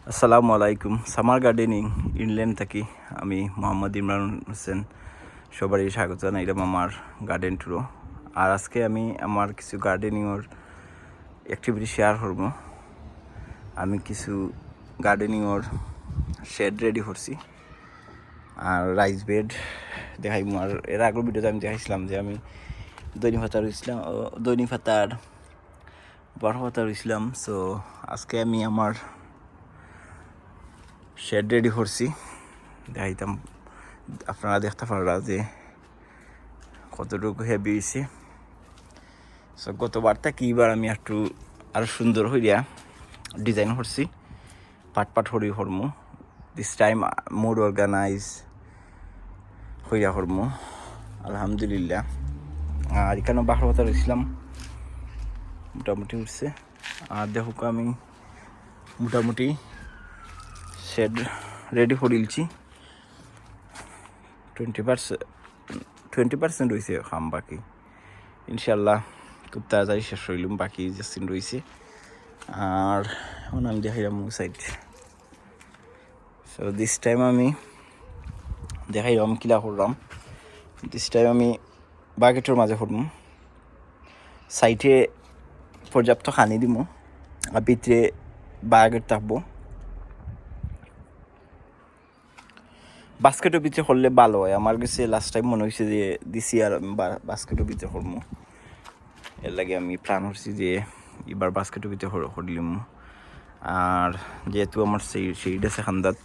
আসসালামু আলাইকুম। Summer gardening England থাকি আমি মোহাম্মদ ইমরান হোসেন সবারই স্বাগত জানাইলাম আমার গার্ডেন ট্যুরও। আর আজকে আমি আমার কিছু গার্ডেনিংয়ের অ্যাক্টিভিটি শেয়ার করবো। আমি কিছু গার্ডেনিংয়ের শেড রেডি করছি আর রাইস বেড দেখাইমু। আর এর আগের ভিডিওতে আমি দেখাইছিলাম যে আমি দৈনিক পাতার বড় পাতা রইছিলাম। সো আজকে আমি আমার শেড রেডি করছি, দেখাইতাম আপনারা দেখতে পারা যে কতটুকু হেভি হয়েছে। সো গতবার থেকে এবার আমি একটু আরও সুন্দর হইয়া ডিজাইন করছি, পাট হরি করমু। দিস টাইম মোর অর্গানাইজ হইয়া করমু আলহামদুলিল্লাহ। আর এখানে বাহার কথা রয়েছিলাম মোটামুটি উঠছে। আর দেখো আমি মোটামুটি শেড রেডি করিলছি, 20% রয়েছে কাম, বাকি ইনশাল্লাহ খুব তাড়াতাড়ি শেষ হইলাম, বাকি যে সিন রয়েছে। আর এখন আমি দেখাইলাম সাইড। সো দিস টাইম আমি দেখাইলাম কিলা করলাম। দিস টাইম আমি বাকেটের মাঝে করবো, সাইডে পর্যাপ্ত খানি দিব আর ভিতরে বাকেট থাকবো। বাস্কেটের ভিতরে করলে ভালো হয়, আমার কাছে লাস্ট টাইম মনে হয়েছে যে দিছি আর বাস্কেটের ভিতরে করবো। এর লাগে আমি প্ল্যান করছি যে এবার বাস্কেটের ভিতরে করলিম। আর যেহেতু আমার সেইটা সেখানদাত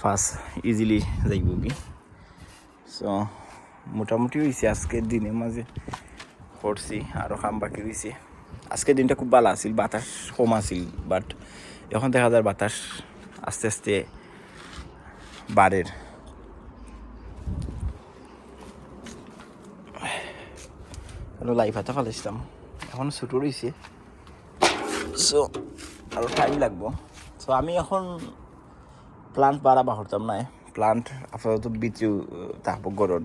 ফার্স্ট ইজিলি যাইব কি। সো মোটামুটি হয়েছে আজকের দিনের মাঝে করছি, আরও কাম বাকি হয়েছে। আজকের দিনটা খুব ভালো আছিল, বাতাস কম আছিল, বাট এখন দেখা যায় বাতাস আস্তে আস্তে বাড়ের। লাইফ হাতে ফেলেছিলাম, এখন ছোটো রয়েছে। সো আরও টাইম লাগবো। সো আমি এখন প্লান্ট বাড়াবা হতাম না, প্লান্ট আপাতত ভিতরেও থাকবো গরর।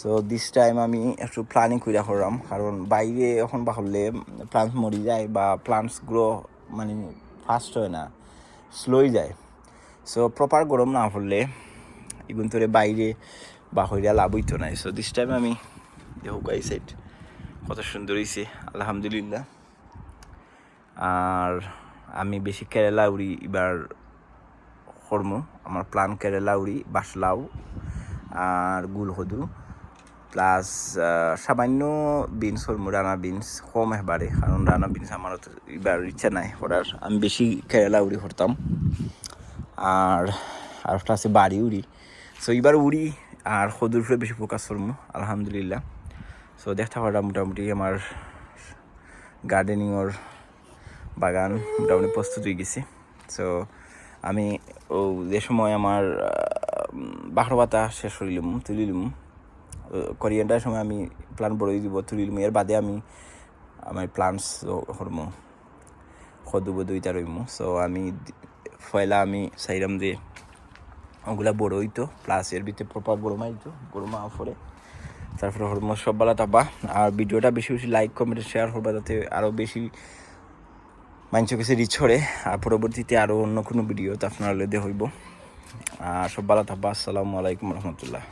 সো দিস টাইম আমি একটু প্ল্যানিং করে করলাম, কারণ বাইরে এখন বা হলে প্লান্ট মরি যায় বা প্লান্টস গ্রো মানে ফাস্ট হয় না, স্লোই যায়। সো প্রপার গরম না হলে এগুন তোরে বাইরে বা হইয়া লাভ হইতো না। সো দিস টাইম আমি দেখুক এই সাইড কত সুন্দর হয়েছে আলহামদুলিল্লাহ। আর আমি বেশি কেরালা উড়ি এবার করমু। আমার প্লান কেরালা উড়ি, বাসলাও আর গুলহদু প্লাস সামান্য বিনস করমু, রানা বিনস কম এবারে, কারণ রানা বিনস আমার এবার ইচ্ছা নাই করার। আমি বেশি কেরালা উড়ি করতাম। আর একটা আছে বাড়ি উড়ি। সো এবার উড়ি আর হদুর উপরে বেশি ফোকাস করমু আলহামদুলিল্লাহ। সো দেখতে পারা মোটামুটি আমার গার্ডেনিংয়ের বাগান মোটামুটি প্রস্তুত হয়ে গেছে। সো আমি যে সময় আমার বাহার পাতা শেষ করিলাম তুলিলাম, করিয়েন্টার সময় আমি প্লান্ট বড়ই দিব তুলিলাম। এর বাদে আমি আমার প্লান্টস করমু, সদুব দুইটা রইমু। সো আমি পয়লা আমি চাইলাম যে ওগুলা বড় হইতো, প্লাস এর ভিতরে প্রপার গরমা হইতো, গরমা পরে তারপরে হরমোজ সব বেলা থাকবা। আর ভিডিওটা বেশি বেশি লাইক কমেন্ট শেয়ার করবা, যাতে আরও বেশি মানুষের কাছে রিচ করে। আর পরবর্তীতে আরও অন্য কোনো ভিডিও তো আপনারা লেদে হইব। আর সব ভালো থাকবা। আসসালামু আলাইকুম রহমতুল্লাহ।